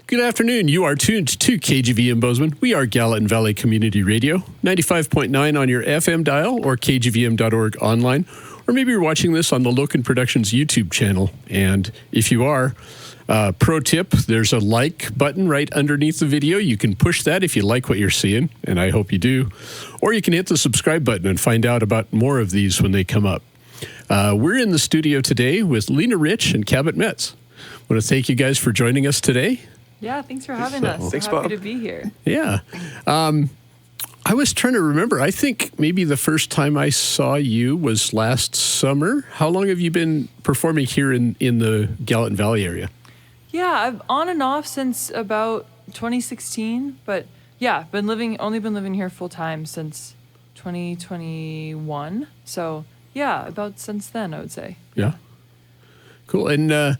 Good afternoon. You are tuned to KGVM Bozeman. We are Gallatin Valley Community Radio, 95.9 on your FM dial or kgvm.org online. Or maybe you're watching this on the Loken Productions YouTube channel. And if you are, pro tip, there's a like button right underneath the video. You can push that if you like what you're seeing, and I hope you do. Or you can hit the subscribe button and find out about more of these when they come up. We're in the studio today with Lena Rich and Cabot Metz. I want to thank you guys for joining us today. Yeah, thanks for having us. Thanks, Happy Bob. to be here. Yeah. I was trying to remember. I think maybe the first time I saw you was last summer. How long have you been performing here in the Gallatin Valley area? Yeah, I've on and off since about 2016, but yeah, only been living here full time since 2021. So yeah, about since then, I would say. Yeah. Cool. And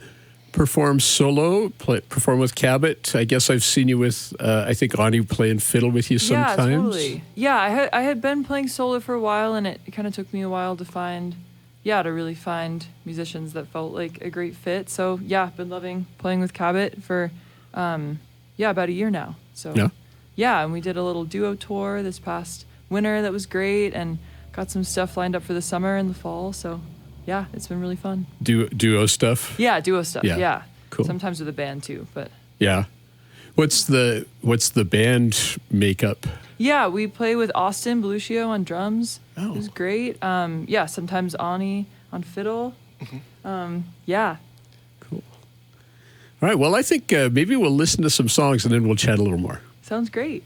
perform solo, perform with Cabot. I guess I've seen you with, I think Ani playing fiddle with you sometimes. Yeah, totally. Yeah, I had been playing solo for a while, and it kind of took me a while to really find musicians that felt like a great fit. So yeah, been loving playing with Cabot for, about a year now. So yeah, and we did a little duo tour this past winter that was great, and got some stuff lined up for the summer and the fall. So yeah, it's been really fun. Duo stuff? Yeah, duo stuff. Yeah. Cool. Sometimes with a band too, but yeah. What's the band makeup? yeah, we play with Austin Beluccio on drums. Oh. It was great. Sometimes Ani on fiddle. Yeah. Cool. All right. Well, I think maybe we'll listen to some songs and then we'll chat a little more. Sounds great.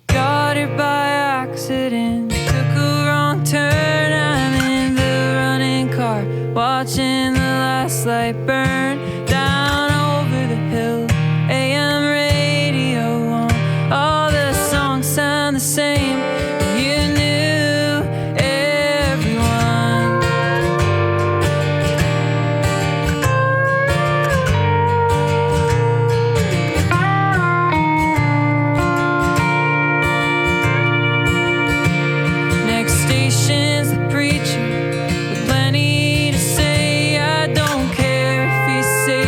Got here by accident, took a wrong turn. I'm in the running car, watching the last light burn down over the hill. AM radio on, all the songs sound the same. You knew everyone. Next station's the preacher, with plenty to say. I don't care if he says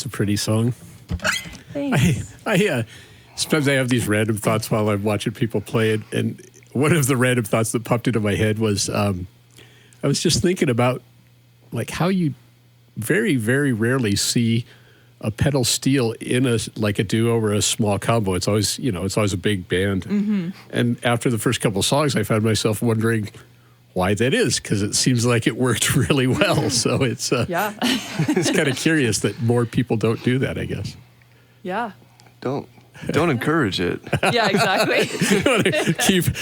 a pretty song. Thanks. Sometimes I have these random thoughts while I'm watching people play it, and one of the random thoughts that popped into my head was I was just thinking about like how you very, very rarely see a pedal steel in a duo or a small combo. It's always a big band. Mm-hmm. And after the first couple of songs, I found myself wondering why that is, because it seems like it worked really well. So it's it's kind of curious that more people don't do that, I guess. Yeah. Don't encourage it. Yeah, exactly.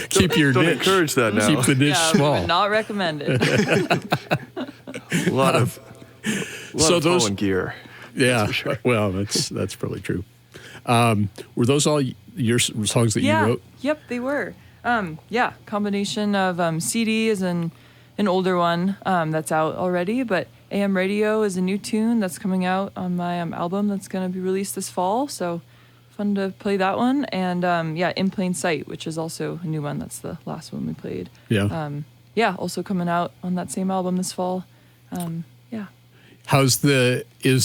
keep your don't niche. Encourage that now. Keep the niche small. Not recommended. A lot of fallen gear. Yeah. For sure. Well, that's probably true. Were those all your songs that you wrote? Yep, they were. Combination of CD is an older one that's out already, but AM Radio is a new tune that's coming out on my album that's going to be released this fall. So fun to play that one. And In Plain Sight, which is also a new one. That's the last one we played. Yeah. Also coming out on that same album this fall. Is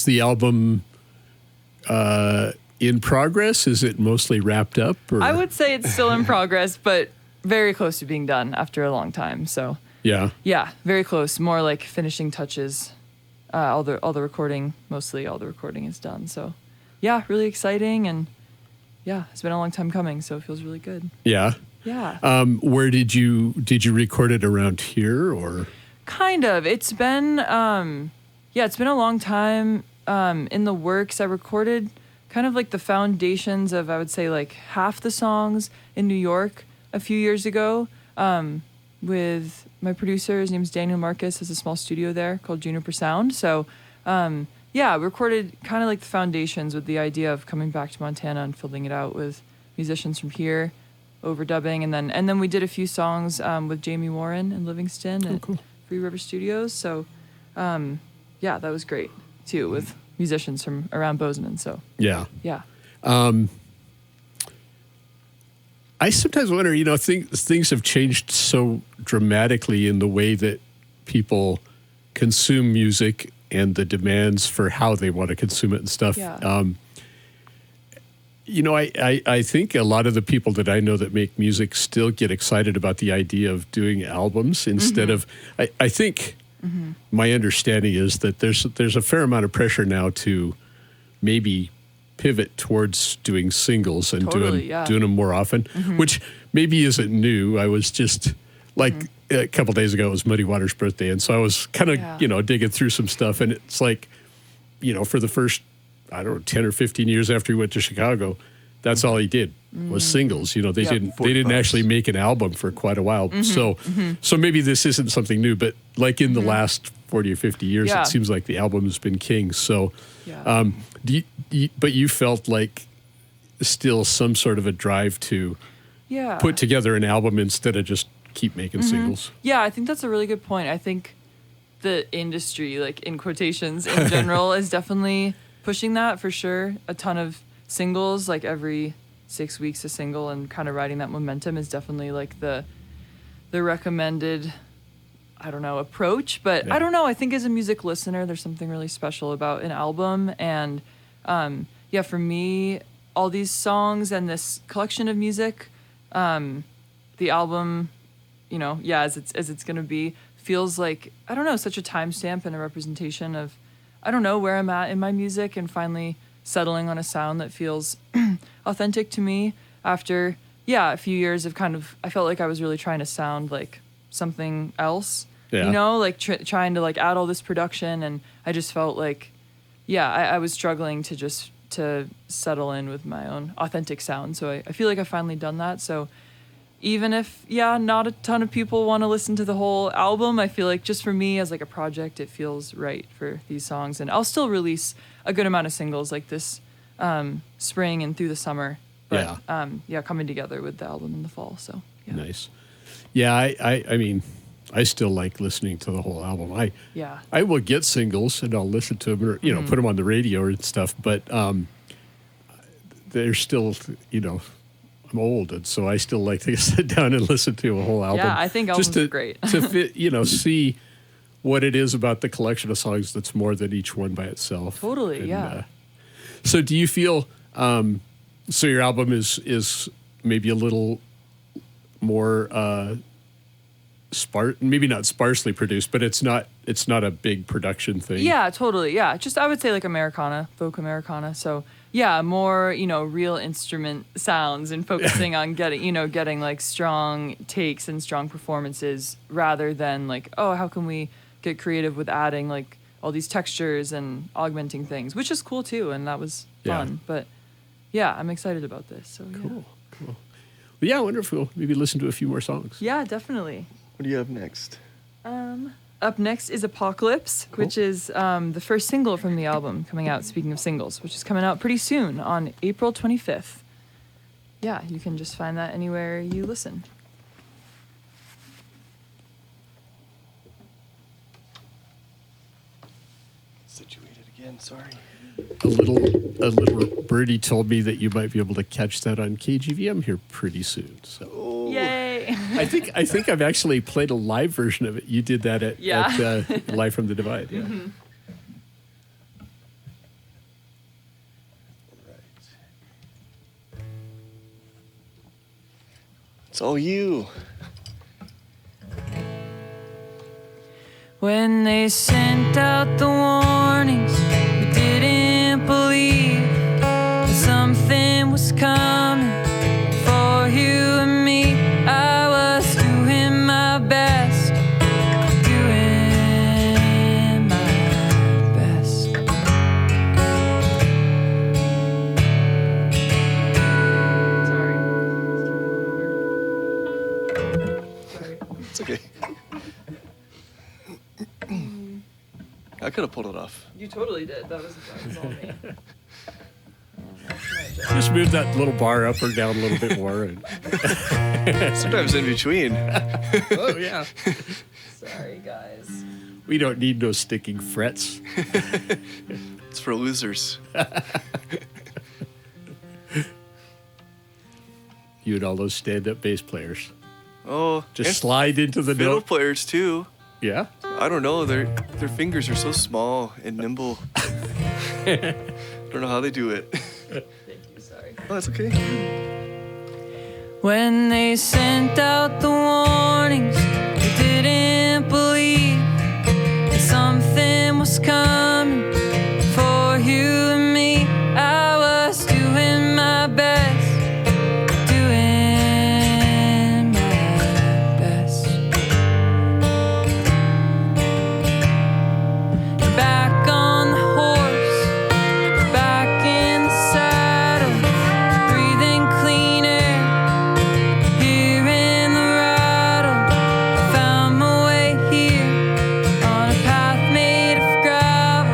the album in progress? Is it mostly wrapped up? Or? I would say it's still in progress, but very close to being done after a long time. So yeah, very close. More like finishing touches. All the recording, mostly all the recording is done. So yeah, really exciting, and it's been a long time coming, so it feels really good. Yeah. Yeah. Where did you record it around here or? Kind of. It's been it's been a long time in the works. I recorded kind of like the foundations of, I would say, like half the songs in New York a few years ago with my producer. His name's Daniel Marcus. Has a small studio there called Juniper Sound. So recorded kind of like the foundations with the idea of coming back to Montana and filling it out with musicians from here, overdubbing, and then we did a few songs with Jamie Warren in Livingston at Free River Studios. So that was great too, with musicians from around Bozeman. So yeah. I sometimes wonder, things have changed so dramatically in the way that people consume music and the demands for how they want to consume it and stuff. Yeah. I think a lot of the people that I know that make music still get excited about the idea of doing albums instead of, I think my understanding is that there's a fair amount of pressure now to maybe pivot towards doing singles and doing them more often, which maybe isn't new. I was just a couple days ago, it was Muddy Waters' birthday. And so I was kind of, digging through some stuff, and it's like, for the first, 10 or 15 years after he went to Chicago, that's all he did was singles. They didn't actually make an album for quite a while. So maybe this isn't something new, but like in the last 40 or 50 years, it seems like the album has been king. So, but you felt like still some sort of a drive to put together an album instead of just keep making singles. Yeah, I think that's a really good point. I think the industry, like in quotations in general, is definitely pushing that for sure. A ton of singles, like every 6 weeks a single, and kind of riding that momentum is definitely like the recommended, approach. But I don't know. I think as a music listener, there's something really special about an album. And for me, all these songs and this collection of music, the album, as it's going to be, feels like, such a timestamp and a representation of, where I'm at in my music, and finally settling on a sound that feels authentic to me after, a few years of I felt like I was really trying to sound like something else, trying to add all this production. And I just felt like, I was struggling to settle in with my own authentic sound. So I feel like I've finally done that. So even if, not a ton of people want to listen to the whole album, I feel like just for me as like a project, it feels right for these songs. And I'll still release a good amount of singles like this spring and through the summer. But coming together with the album in the fall. So nice. Yeah, I mean, I still like listening to the whole album. I will get singles and I'll listen to them or put them on the radio and stuff. But they're still I'm old, and so I still like to sit down and listen to a whole album. Yeah, I think albums are great. to fit, see what it is about the collection of songs that's more than each one by itself. Totally, and, So do you feel so your album is maybe a little more maybe not sparsely produced, but it's not a big production thing. Yeah, totally. Yeah, just I would say like Americana, folk Americana. So yeah, more real instrument sounds and focusing on getting like strong takes and strong performances rather than like, oh, how can we get creative with adding like all these textures and augmenting things, which is cool too, and that was fun. But yeah, I'm excited about this. So cool. Well, yeah, I wonder if we'll maybe listen to a few more songs. Yeah, definitely. What do you have next? Up next is Apocalypse, which is the first single from the album coming out, speaking of singles, which is coming out pretty soon on April 25th. Yeah, you can just find that anywhere you listen. Situated again, sorry. A little birdie told me that you might be able to catch that on KGVM here pretty soon. So Yay! I think I've actually played a live version of it. You did that at Live from the Divide. Yeah. Mm-hmm. Right. It's all you. When they sent out the warnings, we didn't believe that something was coming for you and me. I was doing my best, doing my best. Sorry. It's okay. I could have pulled it off. You totally did. That was all me. Just move that little bar up or down a little bit more. And Sometimes in between. oh, yeah. Sorry, guys. We don't need no sticking frets. It's for losers. You and all those stand-up bass players. Oh, Just slide into the fiddle note. players too. Yeah? I don't know. Their fingers are so small and nimble. I don't know how they do it. Thank you, sorry. Oh, that's okay. When they sent out the warnings, we didn't believe that something was coming for you and me. I was doing my best, doing my best. Back on the horse, back in the saddle, breathing clean air, hearing the rattle. Found my way here on a path made of gravel.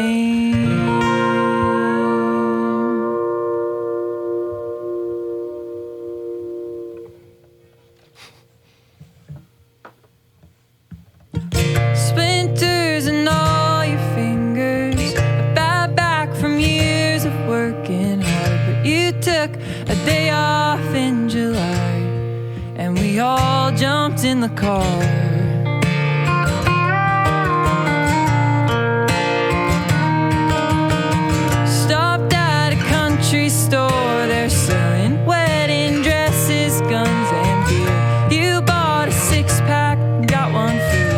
same. Splinters in all your fingers, a bad back from years of working hard. But you took a day off in July, and we all jumped in the car. Stopped at a country store, they're selling wedding dresses, guns, and beer. You bought a six-pack and got one free,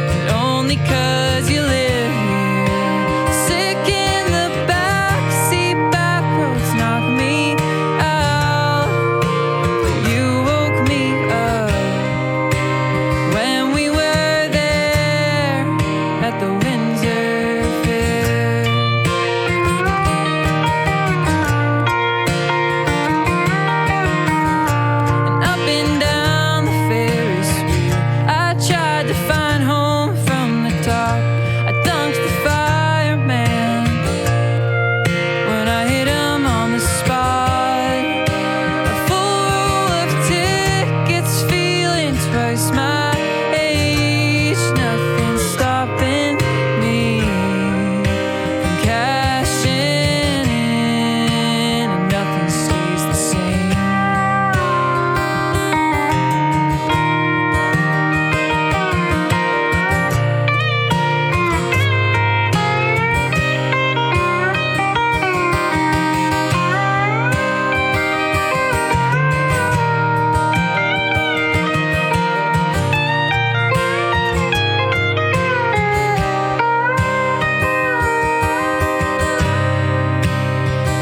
but only 'cause you live here. Sick in the backseat, back roads knock me out, but you woke me up when we were there at the Windsor Fair. And up and down the Ferris wheel, I tried to find home from the top. I dunked the fireman when I hit him on the spot. A full roll of tickets, feeling twice my age. Nothing stopping me from cashing in, and nothing stays the same.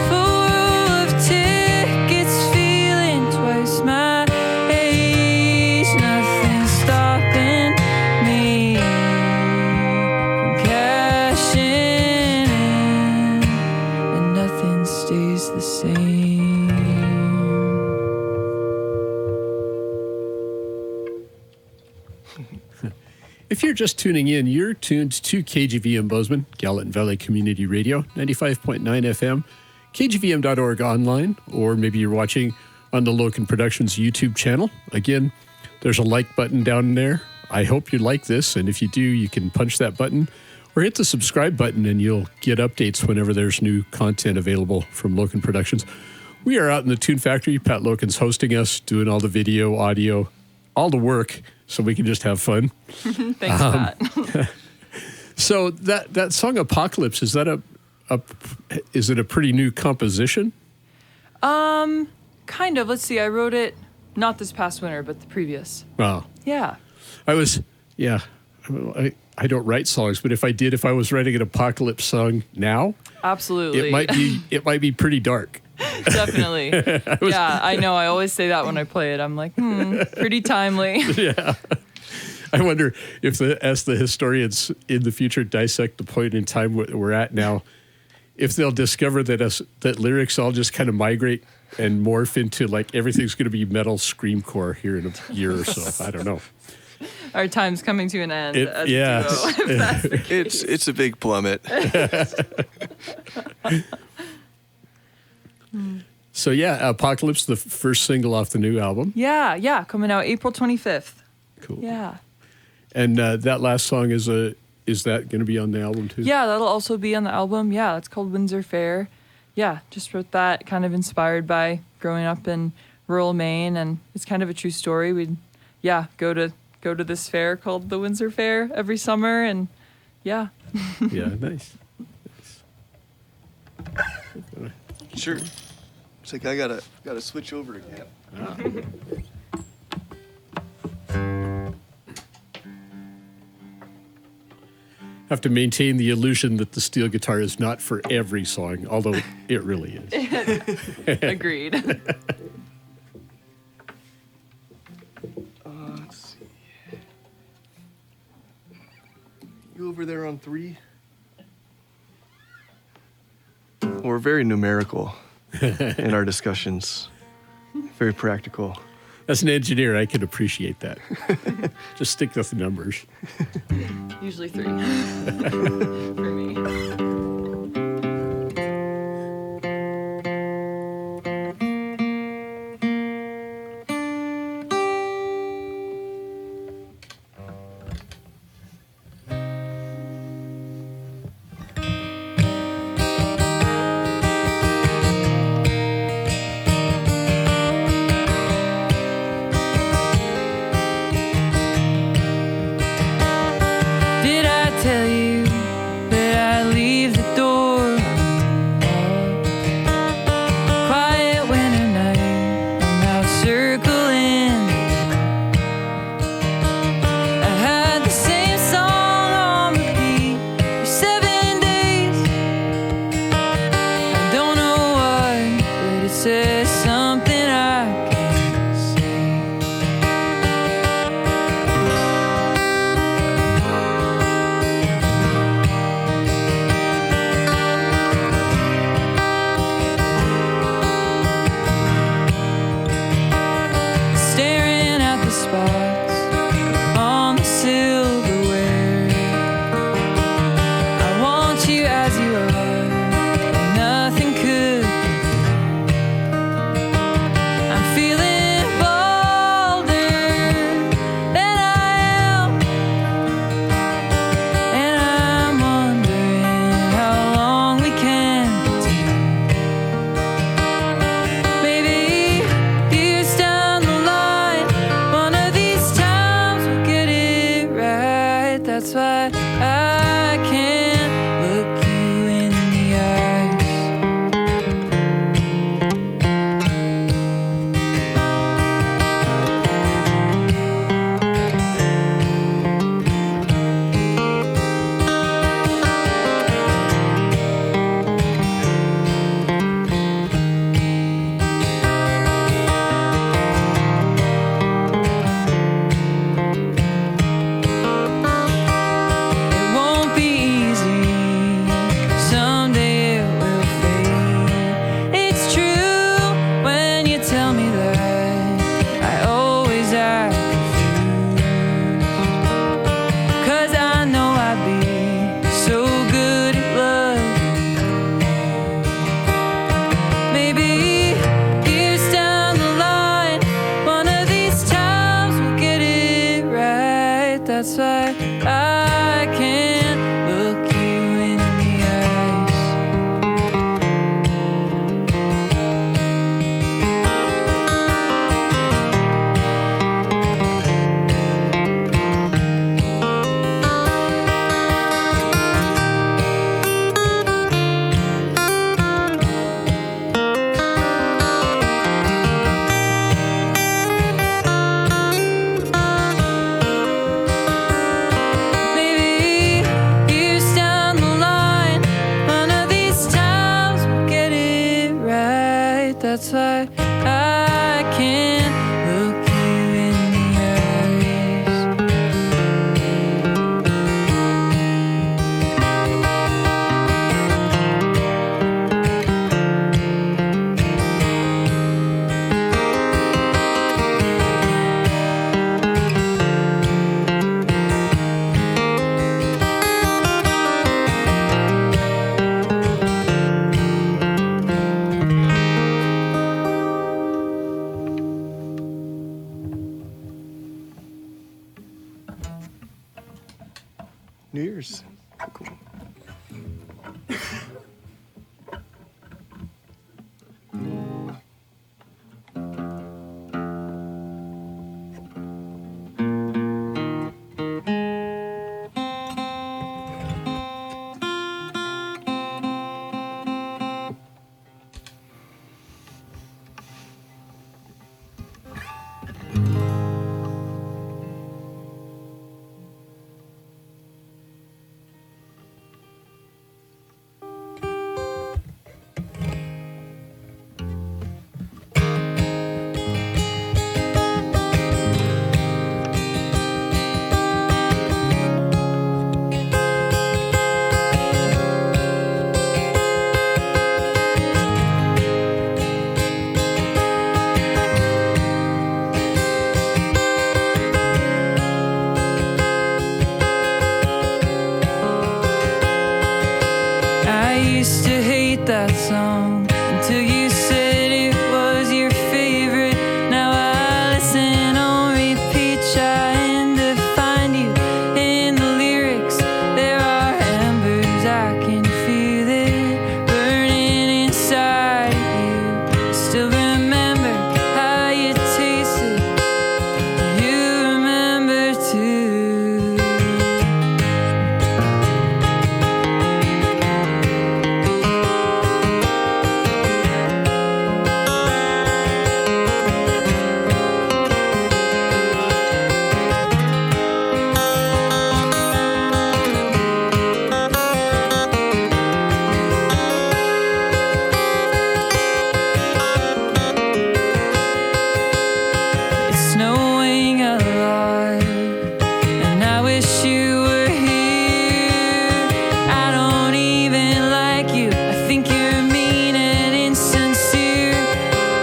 Full roll of tickets, feeling twice my age. Nothing stopping me from cashing in, and nothing stays the same. If you're just tuning in, you're tuned to KGVM Bozeman, Gallatin Valley Community Radio, 95.9 FM, kgvm.org online, or maybe you're watching on the Loken Productions YouTube channel. Again, there's a like button down there. I hope you like this, and if you do, you can punch that button or hit the subscribe button, and you'll get updates whenever there's new content available from Loken Productions. We are out in the Tune Factory. Pat Loken's hosting us, doing all the video, audio, all the work, so we can just have fun. Thanks, Pat. So that song Apocalypse, is that is it a pretty new composition? Kind of. Let's see. I wrote it not this past winter, but the previous. Wow. Yeah. I don't write songs, but if I was writing an apocalypse song now, Absolutely. it might be pretty dark. Definitely. Yeah, I know. I always say that when I play it. I'm like, pretty timely. Yeah. I wonder if as the historians in the future dissect the point in time we're at now, if they'll discover that lyrics all just kind of migrate and morph into like everything's going to be metal screamcore here in a year or so. I don't know. Our time's coming to an end. As yeah. a duo, if that's the case. It's a big plummet. So yeah, Apocalypse, the first single off the new album. Yeah, coming out April 25th. Cool. Yeah. And that last song is that going to be on the album too? Yeah, that'll also be on the album. Yeah, it's called Windsor Fair. Yeah, just wrote that kind of inspired by growing up in rural Maine, and it's kind of a true story. We'd go to this fair called the Windsor Fair every summer, and yeah. Yeah, nice. Sure. It's like I gotta switch over again. Have to maintain the illusion that the steel guitar is not for every song, although it really is. Agreed. Let's see. You over there on 3? We're very numerical in our discussions. Very practical. As an engineer, I can appreciate that. Just stick with the numbers. Usually 3 for me. Did I tell you that I leave the door unlocked? Quiet winter night, I'm out circling. I had the same song on repeat for 7 days. I don't know why, but it says something I can't say. Staring at the spots on the silverware. I want you as you are, and nothing could compare. I'm feeling bolder than I am, and I'm wondering how long we can pretend. Maybe years down the line, one of these times we'll get it right. That's why I can't look you in the eyes. It won't be easy, someday it will fade. It's true when you tell me that I always act confused. 'Cause I know I'd be so good at loving you. Maybe years down the line, one of these times we'll get it right. That's why I can't look you in the eyes. Maybe years down the line, one of these times we'll get it right. That's why I can't look you in the eyes. New Year's. Cool. used to hate that song until you said it was your favorite. Now I listen on repeat, trying to find you in the lyrics. There are embers, I can feel it burning inside of you. Still remember how you tasted. You remember too. It's snowing a lot, and I wish you were here. I don't even like you. I think you're mean and insincere,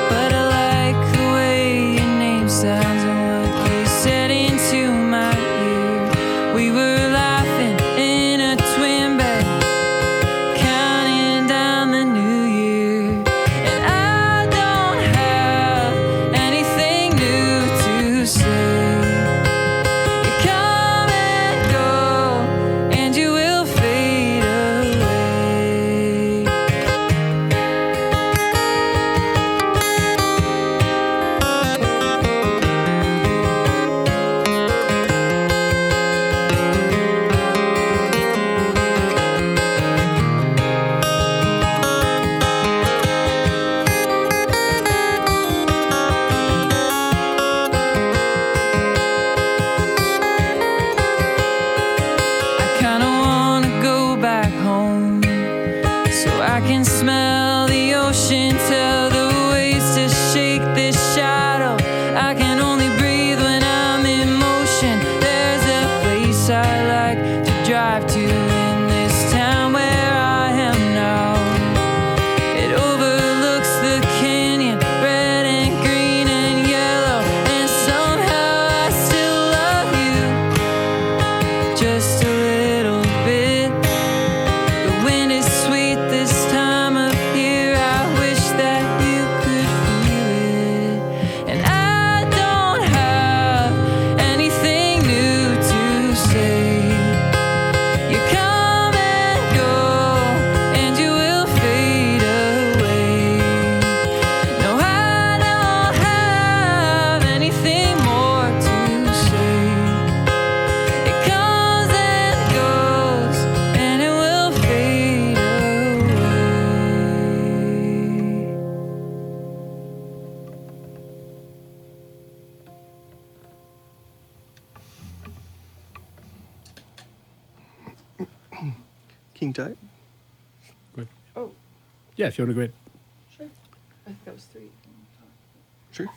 but I like the way your name sounds and what you said into my ear. We were laughing in a twin bed, counting down the new year, and I don't have anything new to say. You come and go, and you will fade away. I kinda wanna go back home so I can smell the ocean, tell the waves to shake this shadow. I can only breathe when I'm in motion. There's a place I like to drive to in this town where I am now. It overlooks the canyon, red and green and yellow, and somehow I still love you just a little bit. The wind is sweet this time of year. I wish that you could feel it. And I don't have anything new to say. You come and go, and you will fade away. No, I don't have anything more to say. It comes and goes, and it will fade away. King Tide? Oh, Yeah, if you want to go ahead. sure. I think that was 3. Sure.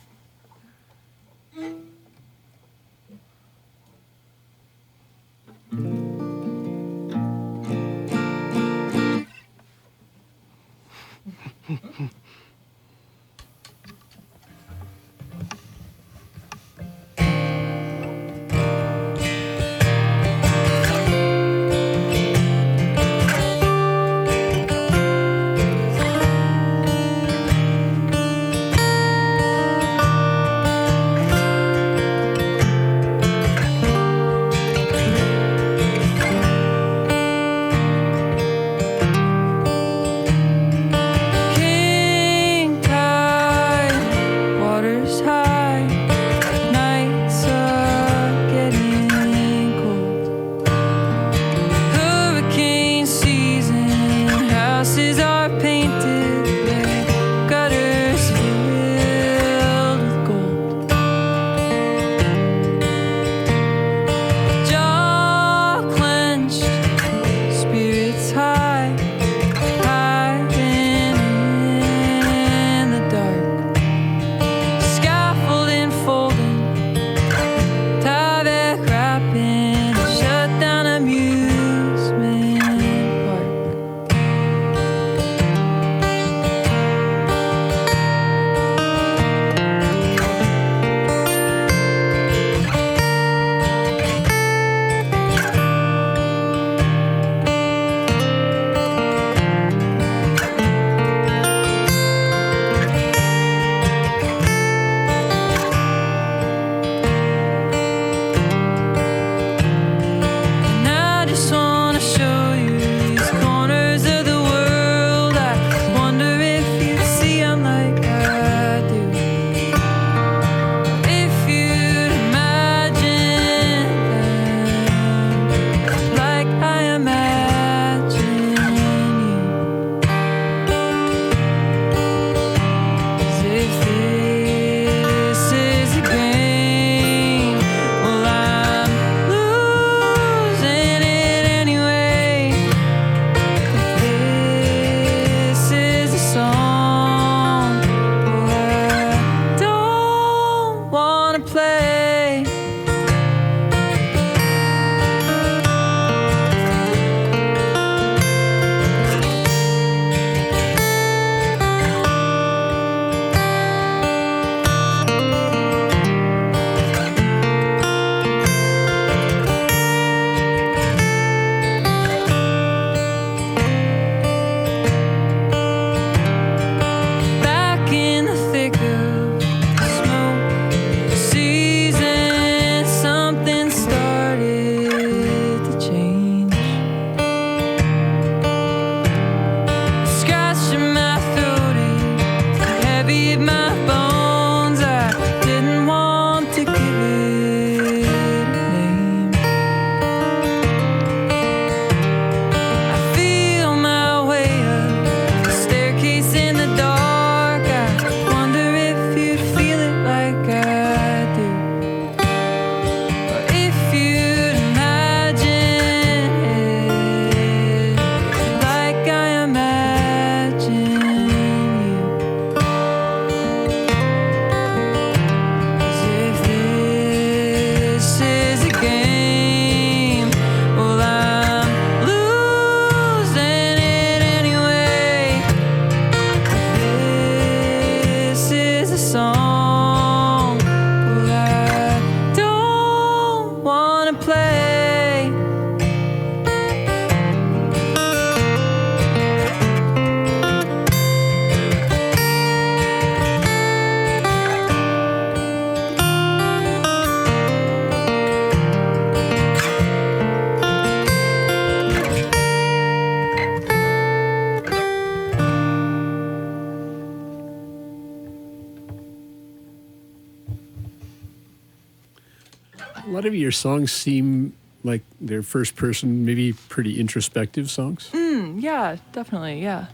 lot of your songs seem like they're first person, maybe pretty introspective songs. Yeah, definitely. Yeah.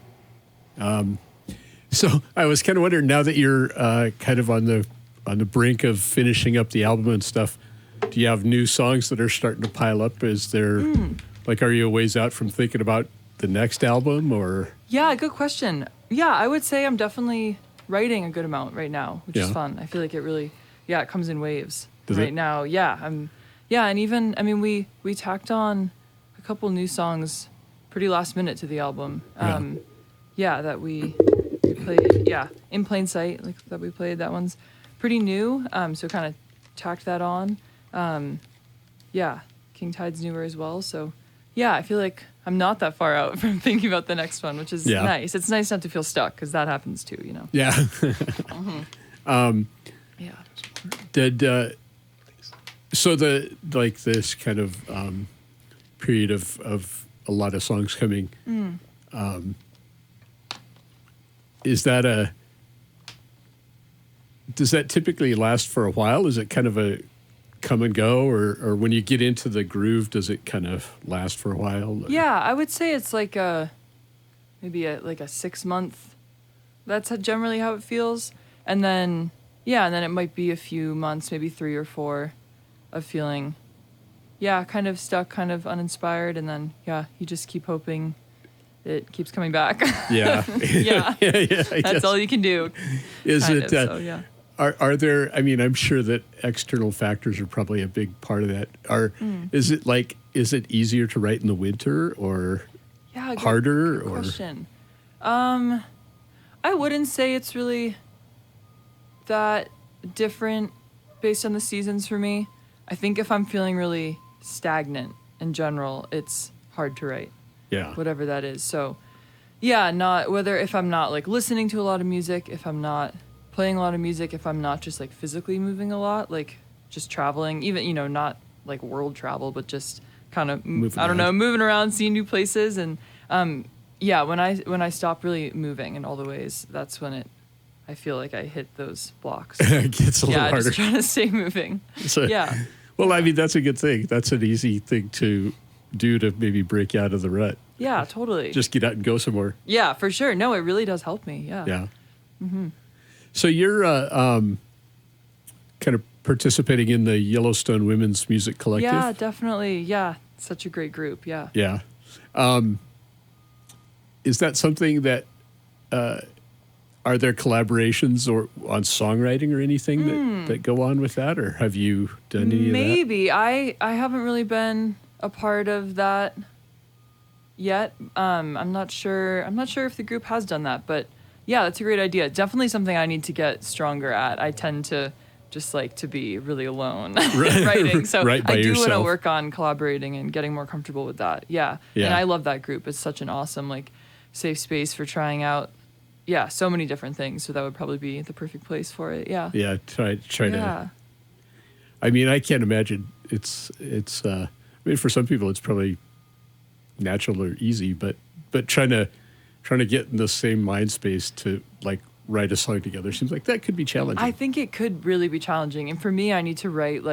So I was kind of wondering, now that you're kind of on the brink of finishing up the album and stuff, do you have new songs that are starting to pile up? Is there like, are you a ways out from thinking about the next album, or? Yeah, good question. Yeah, I would say I'm definitely writing a good amount right now, which is fun. I feel like it really, it comes in waves. Does right it? now. Yeah, and even, I mean, we tacked on a couple new songs pretty last minute to the album. That we played, In Plain Sight, like that we played. That one's pretty new, so kind of tacked that on. King Tide's newer as well, so I feel like I'm not that far out from thinking about the next one, which is nice. It's nice not to feel stuck, because that happens too, you know. Yeah. Did so this kind of period of a lot of songs coming, is that does that typically last for a while? Is it kind of a come and go, or when you get into the groove, does it kind of last for a while? Yeah, I would say it's like maybe a 6 month. That's generally how it feels, and then it might be a few months, maybe 3 or 4, of feeling, kind of stuck, kind of uninspired, and then you just keep hoping it keeps coming back. Yeah. That's all you can do. Is it? So. Are there? I mean, I'm sure that external factors are probably a big part of that. Is it easier to write in the winter, or harder? Good question. I wouldn't say it's really that different based on the seasons for me. I think if I'm feeling really stagnant in general, it's hard to write. Yeah. Whatever that is. So, not whether if I'm not like listening to a lot of music, if I'm not playing a lot of music, if I'm not just like physically moving a lot, like just traveling, even, not like world travel, but just kind of, moving around, seeing new places. And, when I stop really moving in all the ways, that's when I feel like I hit those blocks. It gets a little harder. Just trying to stay moving. Well, I mean, that's a good thing. That's an easy thing to do to maybe break out of the rut. Yeah, totally. Just get out and go somewhere. Yeah, for sure. No, it really does help me. Yeah. Yeah. Mm-hmm. So you're kind of participating in the Yellowstone Women's Music Collective? Yeah, definitely. Yeah, such a great group. Yeah. Yeah. Is that something that are there collaborations or on songwriting or anything that go on with that, or have you done any of that? Maybe. I haven't really been a part of that yet. I'm not sure if the group has done that, but that's a great idea. Definitely something I need to get stronger at. I tend to just like to be really alone writing. So right by I do want to yourself. work on collaborating and getting more comfortable with that. Yeah. And I love that group. It's such an awesome, like, safe space for trying out so many different things. So that would probably be the perfect place for it. Yeah. Yeah. Try to. I mean, I can't imagine it's I mean, for some people it's probably natural or easy, but trying to get in the same mind space to like write a song together seems like that could be challenging. I think it could really be challenging. And for me, I need to write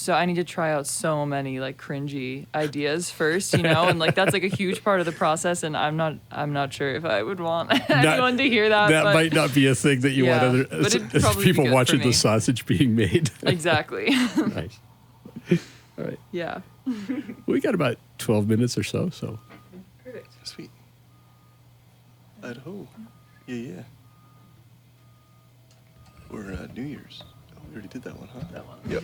I need to try out so many like cringy ideas first, and like that's like a huge part of the process. And I'm not sure if I would want anyone to hear that. That might not be a thing that you want other people watching the sausage being made. Exactly. Nice. All right. Yeah. We got about 12 minutes or so. Perfect. Sweet. Idaho. Yeah. Or New Year's. Oh, we already did that one, huh? That one. Yep.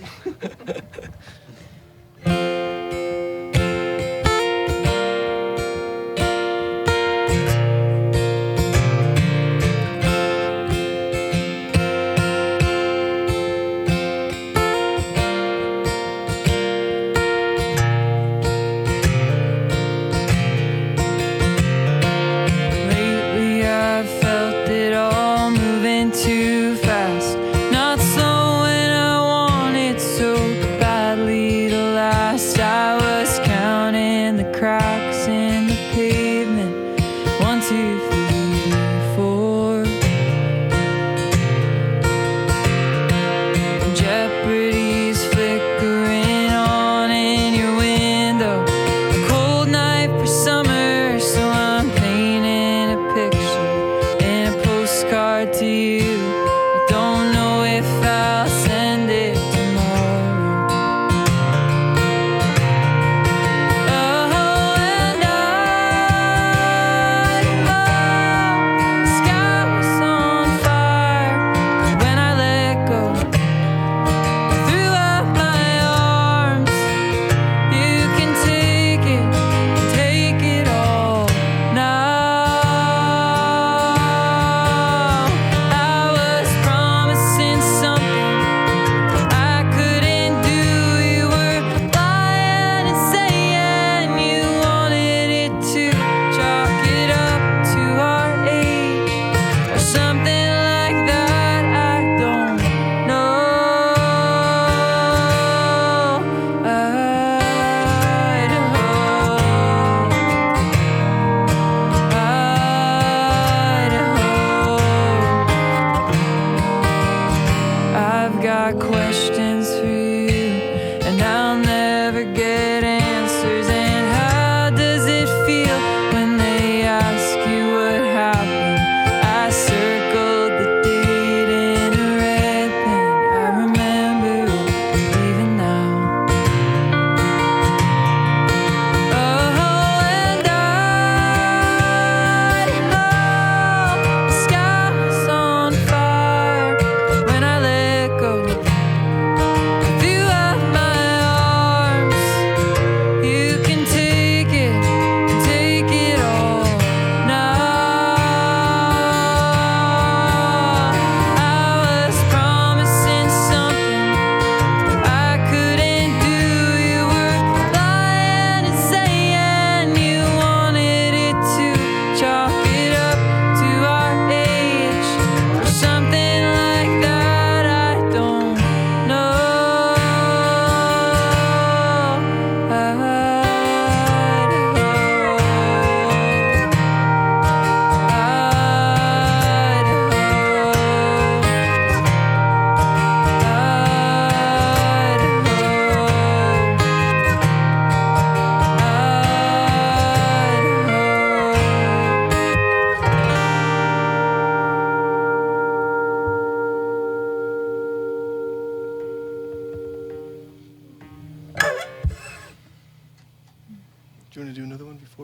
Lately I've felt it all moving too fast. Not so when I want it so badly to last. I was counting the cracks in the pavement. 1, 2, 3, 4. Jeopardy's flickering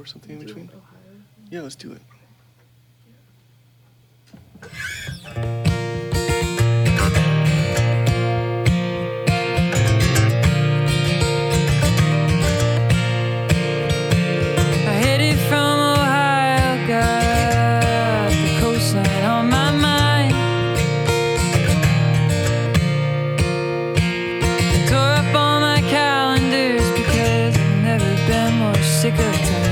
or something in between? Yeah, let's do it. I headed from Ohio, got the coastline on my mind. I tore up all my calendars because I've never been more sick of time.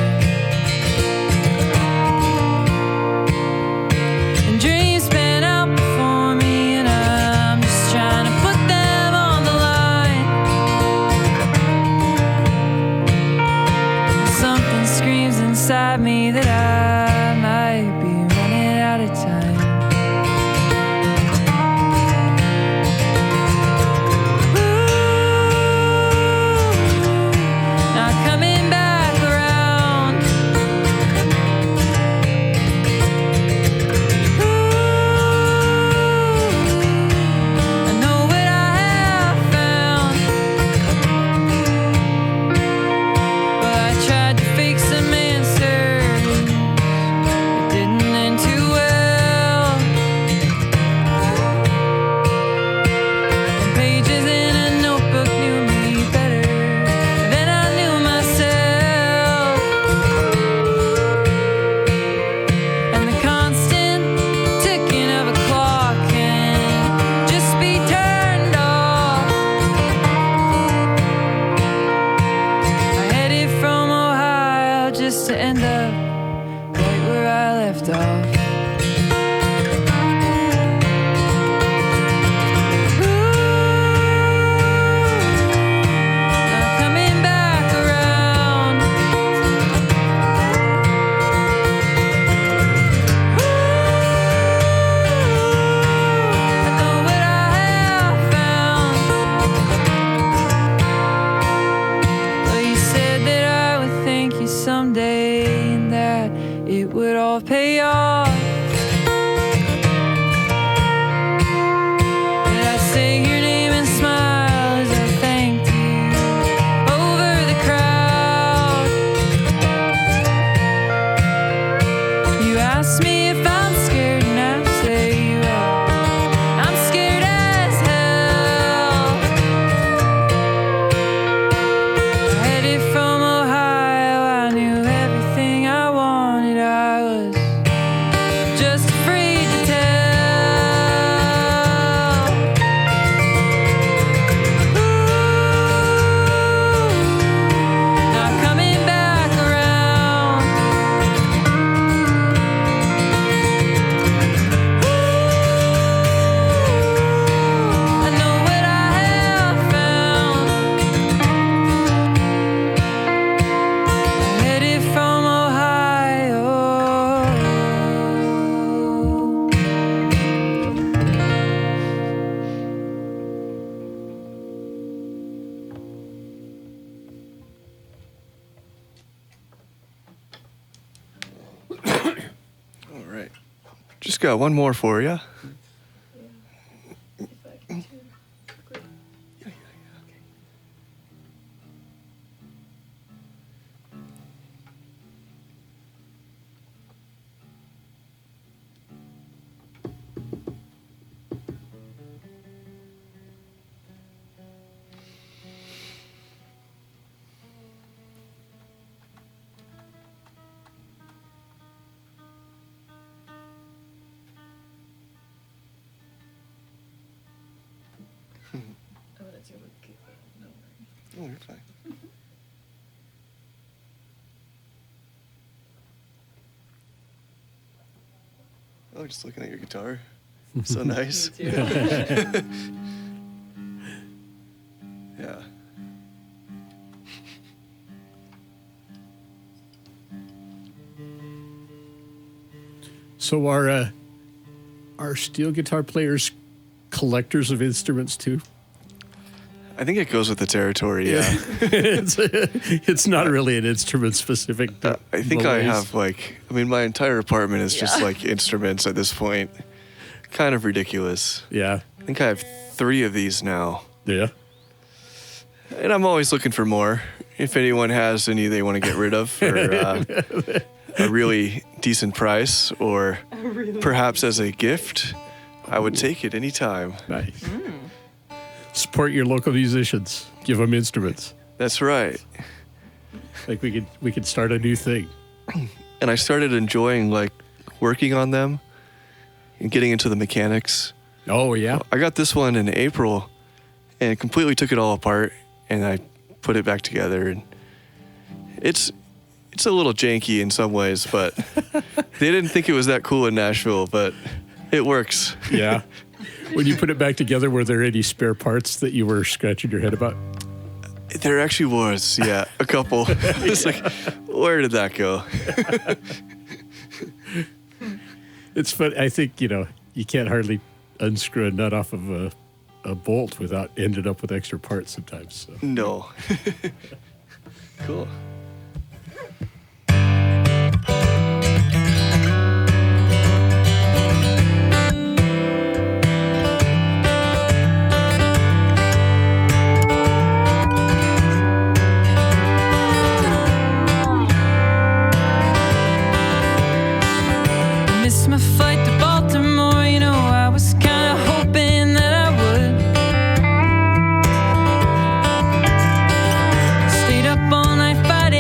And dreams span out before me, and I'm just trying to put them on the line. Something screams inside me that I might be running out of time. Ooh, not coming back around. Ooh, I know what I have found. Well, I tried to fake some answers. It didn't end too well. And pages in a notebook knew me better than I knew myself. And the constant ticking of a clock can just be turned off. I headed from Ohio just to end up right where I left off. Not coming back around. I know what I have found. Well, you said that I would thank you someday and that it would all pay off. Did I say your name and smile as I thanked you over the crowd? You asked me if I'm scared and I say, well, I'm scared as hell. I headed from Ohio, I knew everything I wanted. I was just afraid to tell. Ooh, not coming back around. Ooh, I know what I have found. Headed from Ohio. All right. Just got one more for you. Oh, you're fine. Oh, just looking at your guitar. So nice. Yeah. So are steel guitar players collectors of instruments too? I think it goes with the territory, yeah. It's not really an instrument specific. I think I have my entire apartment is just like instruments at this point. Kind of ridiculous. Yeah. I think I have 3 of these now. Yeah. And I'm always looking for more. if anyone has any they want to get rid of for a really decent price, or perhaps as a gift, I would take it anytime. Nice. Support your local musicians. Give them instruments. That's right. Like we could start a new thing. And I started enjoying like working on them and getting into the mechanics. Oh yeah. I got this one in April and completely took it all apart, and I put it back together, and it's a little janky in some ways, but they didn't think it was that cool in Nashville, but it works. Yeah. When you put it back together, were there any spare parts that you were scratching your head about? There actually was, yeah, a couple. It's like, where did that go? It's fun. I think, you can't hardly unscrew a nut off of a bolt without ending up with extra parts sometimes. So. No. Cool. Missed my flight to Baltimore, I was kinda hoping that I would. Stayed up all night fighting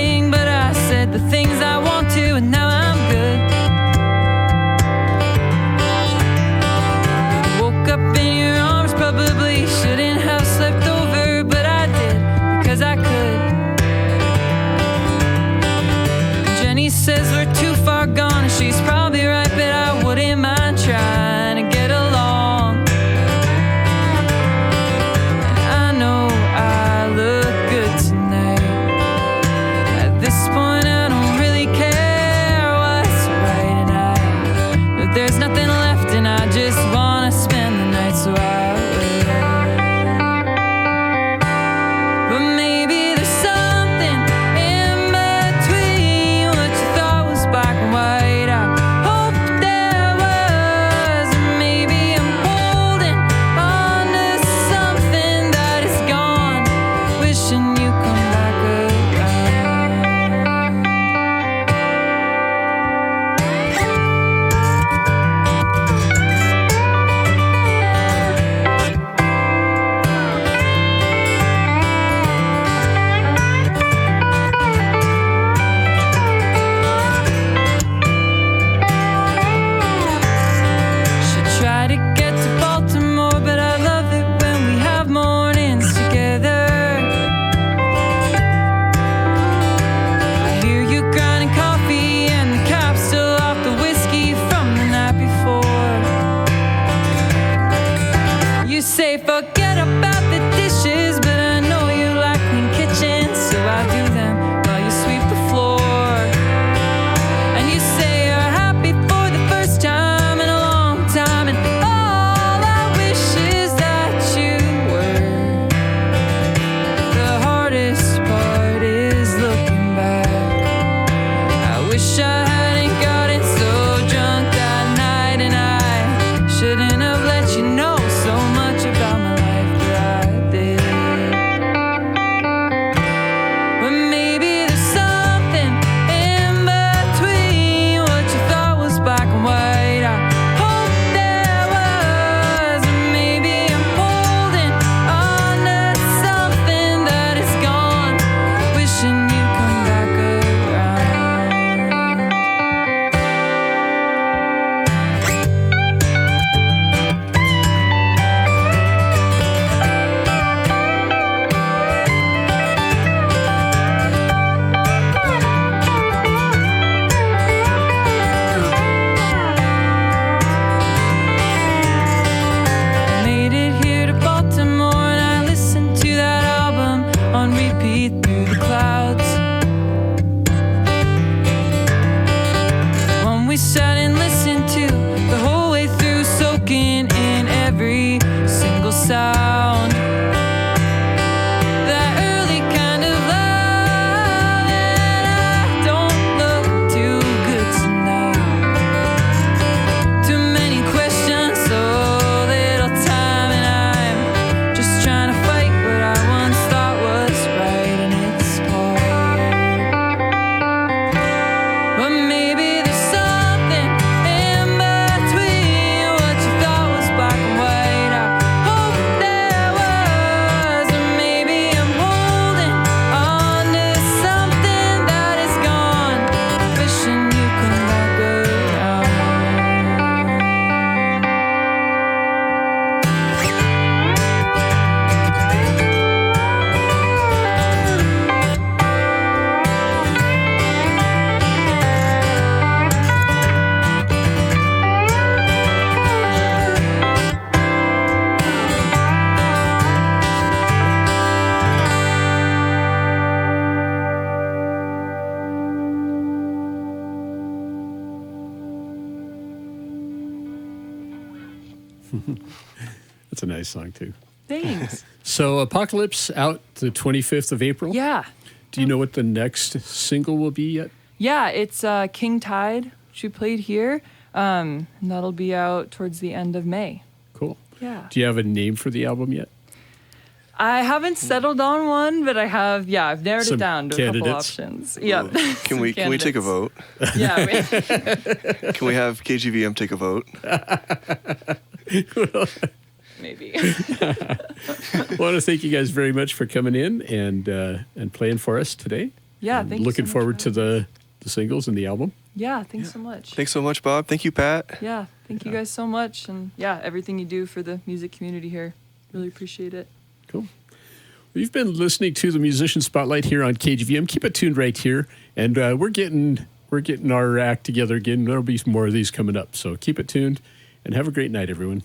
That's a nice song, too. Thanks. So Apocalypse out the 25th of April. Yeah. Do you know what the next single will be yet? Yeah, it's King Tide, which we played here. And that'll be out towards the end of May. Cool. Yeah. Do you have a name for the album yet? I haven't settled on one, but I've narrowed Some it down to a couple candidates. options. Yeah. Can we take a vote? Yeah. Can we have KGVM take a vote? Maybe. I want to thank you guys very much for coming in and playing for us today. Yeah, And thank you. looking so much forward for to having the singles and the album. Yeah, thanks so much. Thanks so much, Bob. Thank you, Pat. Yeah, thank you guys so much. And yeah, everything you do for the music community here. Really appreciate it. Cool. You've been listening to the Musician Spotlight here on KGVM. Keep it tuned right here, and we're getting our act together again. There'll be more of these coming up, so keep it tuned, and have a great night, everyone.